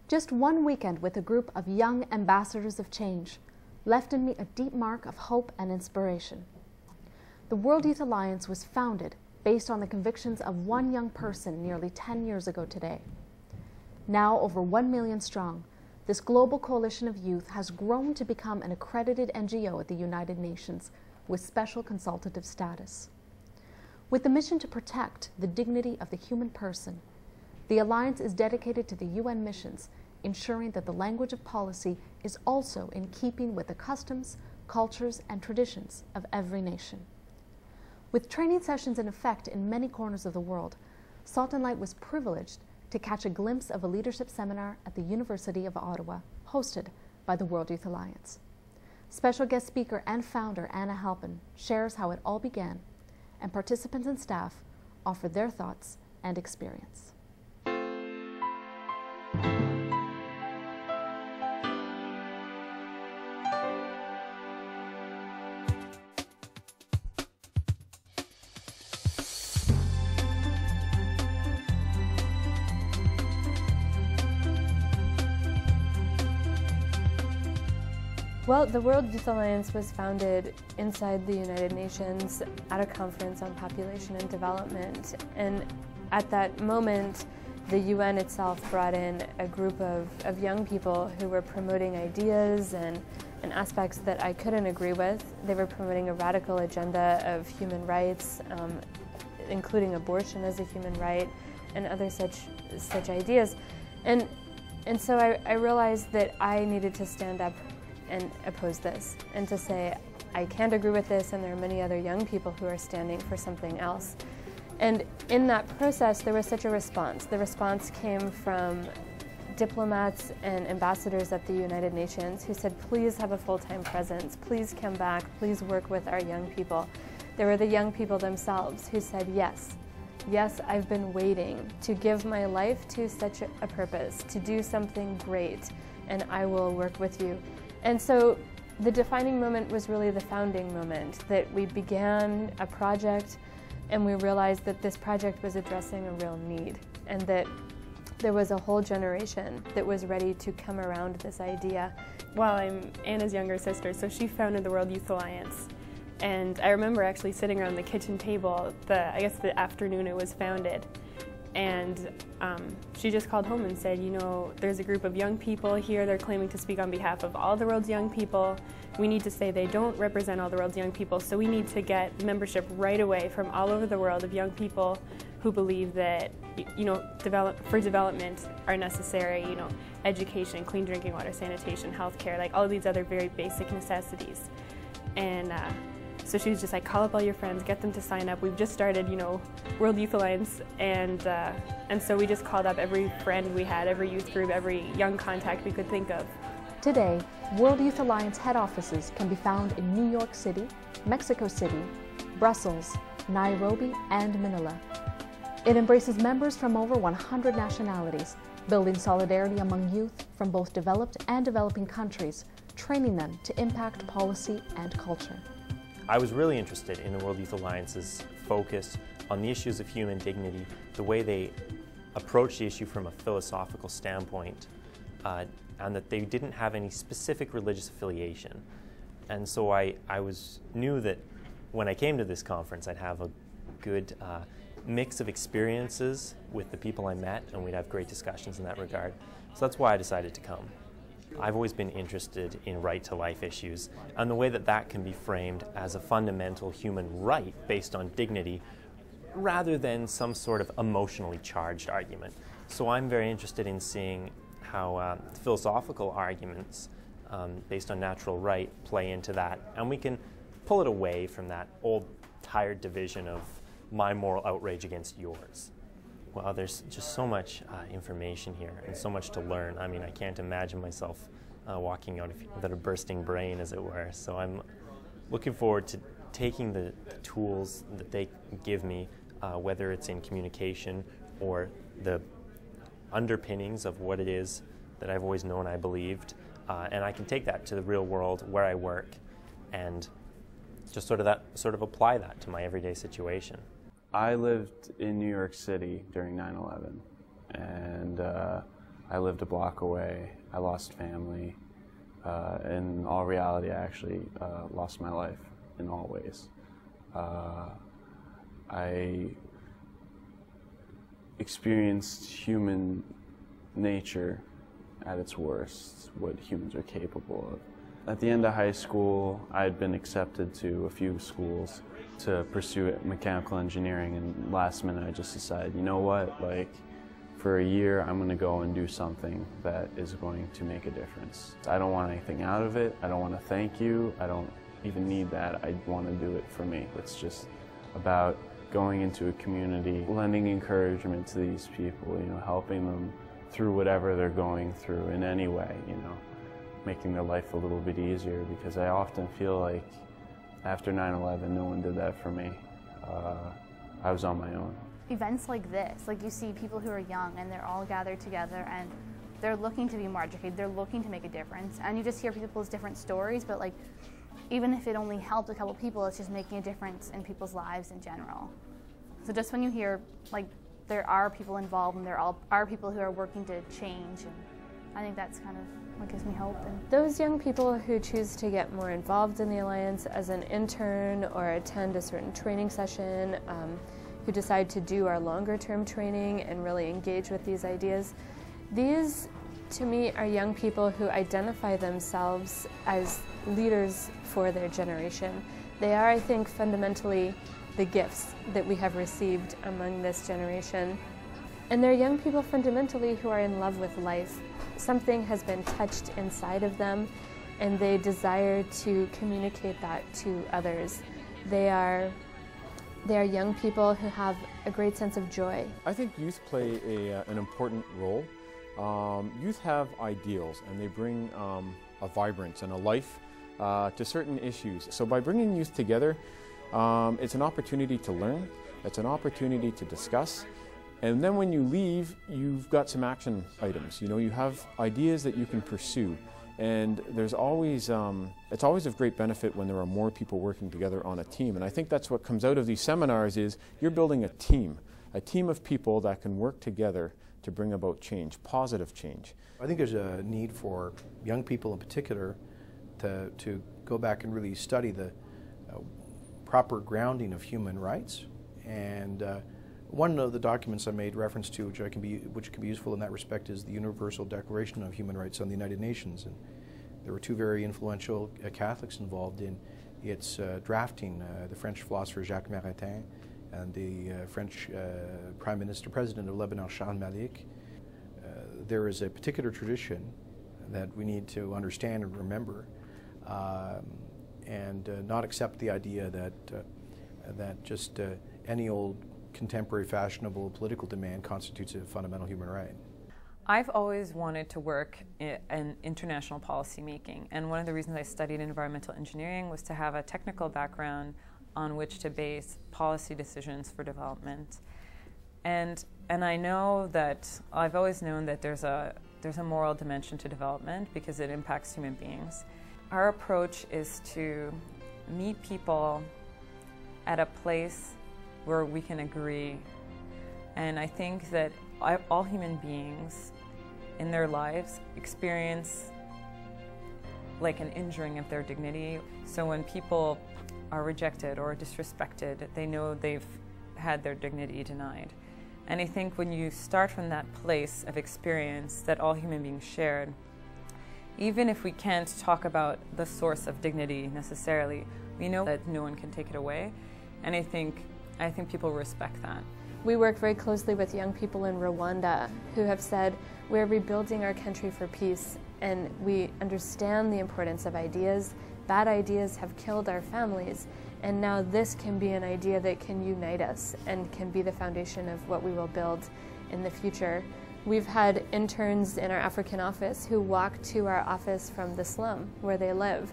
Just one weekend with a group of young ambassadors of change left in me a deep mark of hope and inspiration. The World Youth Alliance was founded based on the convictions of one young person nearly 10 years ago today. Now over 1 million strong, this global coalition of youth has grown to become an accredited NGO at the United Nations with special consultative status. With the mission to protect the dignity of the human person, the Alliance is dedicated to the UN missions, ensuring that the language of policy is also in keeping with the customs, cultures, and traditions of every nation. With training sessions in effect in many corners of the world, Salt and Light was privileged to catch a glimpse of a leadership seminar at the University of Ottawa, hosted by the World Youth Alliance. Special guest speaker and founder Anna Halpin shares how it all began, and participants and staff offer their thoughts and experience. Well, the World Youth Alliance was founded inside the United Nations at a conference on population and development. And at that moment, the UN itself brought in a group of young people who were promoting ideas and aspects that I couldn't agree with. They were promoting a radical agenda of human rights, including abortion as a human right, and other such ideas. And so I realized that I needed to stand up and oppose this, and to say, I can't agree with this, and there are many other young people who are standing for something else. And in that process, there was such a response. The response came from diplomats and ambassadors at the United Nations who said, please have a full-time presence, please come back, please work with our young people. There were the young people themselves who said, yes, I've been waiting to give my life to such a purpose, to do something great, and I will work with you. And so the defining moment was really the founding moment, that we began a project and we realized that this project was addressing a real need, and that there was a whole generation that was ready to come around this idea. Well, I'm Anna's younger sister, so she founded the World Youth Alliance. And I remember actually sitting around the kitchen table, I guess the afternoon it was founded. And she just called home and said, you know, there's a group of young people here, they're claiming to speak on behalf of all the world's young people. We need to say they don't represent all the world's young people, so we need to get membership right away from all over the world of young people who believe that, you know, for development are necessary, you know, education, clean drinking water, sanitation, healthcare, like all of these other very basic necessities. And so she was just like, call up all your friends, get them to sign up. We've just started, you know, World Youth Alliance, and so we just called up every friend we had, every youth group, every young contact we could think of. Today, World Youth Alliance head offices can be found in New York City, Mexico City, Brussels, Nairobi, and Manila. It embraces members from over 100 nationalities, building solidarity among youth from both developed and developing countries, training them to impact policy and culture. I was really interested in the World Youth Alliance's focus on the issues of human dignity, the way they approach the issue from a philosophical standpoint, and that they didn't have any specific religious affiliation. And so I knew that when I came to this conference, I'd have a good mix of experiences with the people I met, and we'd have great discussions in that regard. So that's why I decided to come. I've always been interested in right-to-life issues and the way that that can be framed as a fundamental human right based on dignity rather than some sort of emotionally charged argument. So I'm very interested in seeing how philosophical arguments based on natural right play into that, and we can pull it away from that old tired division of my moral outrage against yours. Well, there's just so much information here and so much to learn. I mean, I can't imagine myself walking out without a bursting brain, as it were. So I'm looking forward to taking the tools that they give me, whether it's in communication or the underpinnings of what it is that I've always known I believed, and I can take that to the real world where I work and just sort of apply that to my everyday situation. I lived in New York City during 9/11, and I lived a block away. I lost family. In all reality, I actually lost my life in all ways. I experienced human nature at its worst, what humans are capable of. At the end of high school, I had been accepted to a few schools to pursue mechanical engineering, and last minute I just decided, you know what, like, for a year I'm going to go and do something that is going to make a difference. I don't want anything out of it. I don't want to thank you. I don't even need that. I want to do it for me. It's just about going into a community, lending encouragement to these people, you know, helping them through whatever they're going through in any way, you know, making their life a little bit easier, because I often feel like after 9/11, no one did that for me. I was on my own. Events like this, like you see people who are young and they're all gathered together and they're looking to be more educated, they're looking to make a difference, and you just hear people's different stories, but like, even if it only helped a couple people, it's just making a difference in people's lives in general. So just when you hear, like, there are people involved and there are people who are working to change, and I think that's kind of what gives me hope. And those young people who choose to get more involved in the Alliance as an intern or attend a certain training session, who decide to do our longer term training and really engage with these ideas, these to me are young people who identify themselves as leaders for their generation. They are, I think, fundamentally the gifts that we have received among this generation. And they're young people fundamentally who are in love with life. Something has been touched inside of them, and they desire to communicate that to others. They are young people who have a great sense of joy. I think youth play an important role. Youth have ideals, and they bring a vibrance and a life to certain issues. So by bringing youth together, it's an opportunity to learn, it's an opportunity to discuss, and then when you leave, you've got some action items. You know, you have ideas that you can pursue. And there's always, it's always of great benefit when there are more people working together on a team. And I think that's what comes out of these seminars is you're building a team of people that can work together to bring about change, positive change. I think there's a need for young people in particular to go back and really study the proper grounding of human rights. And one of the documents I made reference to, which can be useful in that respect, is the Universal Declaration of Human Rights on the United Nations. And there were two very influential Catholics involved in its drafting, the French philosopher Jacques Maritain and the French Prime Minister President of Lebanon, Sharm el-Sheikh. There is a particular tradition that we need to understand and remember, and not accept the idea that just any old contemporary fashionable political demand constitutes a fundamental human right. I've always wanted to work in international policy making, and one of the reasons I studied environmental engineering was to have a technical background on which to base policy decisions for development. And I know that I've always known that there's a moral dimension to development because it impacts human beings. Our approach is to meet people at a place where we can agree. And I think that all human beings in their lives experience like an injuring of their dignity. So when people are rejected or disrespected, they know they've had their dignity denied. And I think when you start from that place of experience that all human beings shared, even if we can't talk about the source of dignity necessarily, we know that no one can take it away. And I think people respect that. We work very closely with young people in Rwanda who have said, we're rebuilding our country for peace, and we understand the importance of ideas. Bad ideas have killed our families, and now this can be an idea that can unite us and can be the foundation of what we will build in the future. We've had interns in our African office who walk to our office from the slum where they live.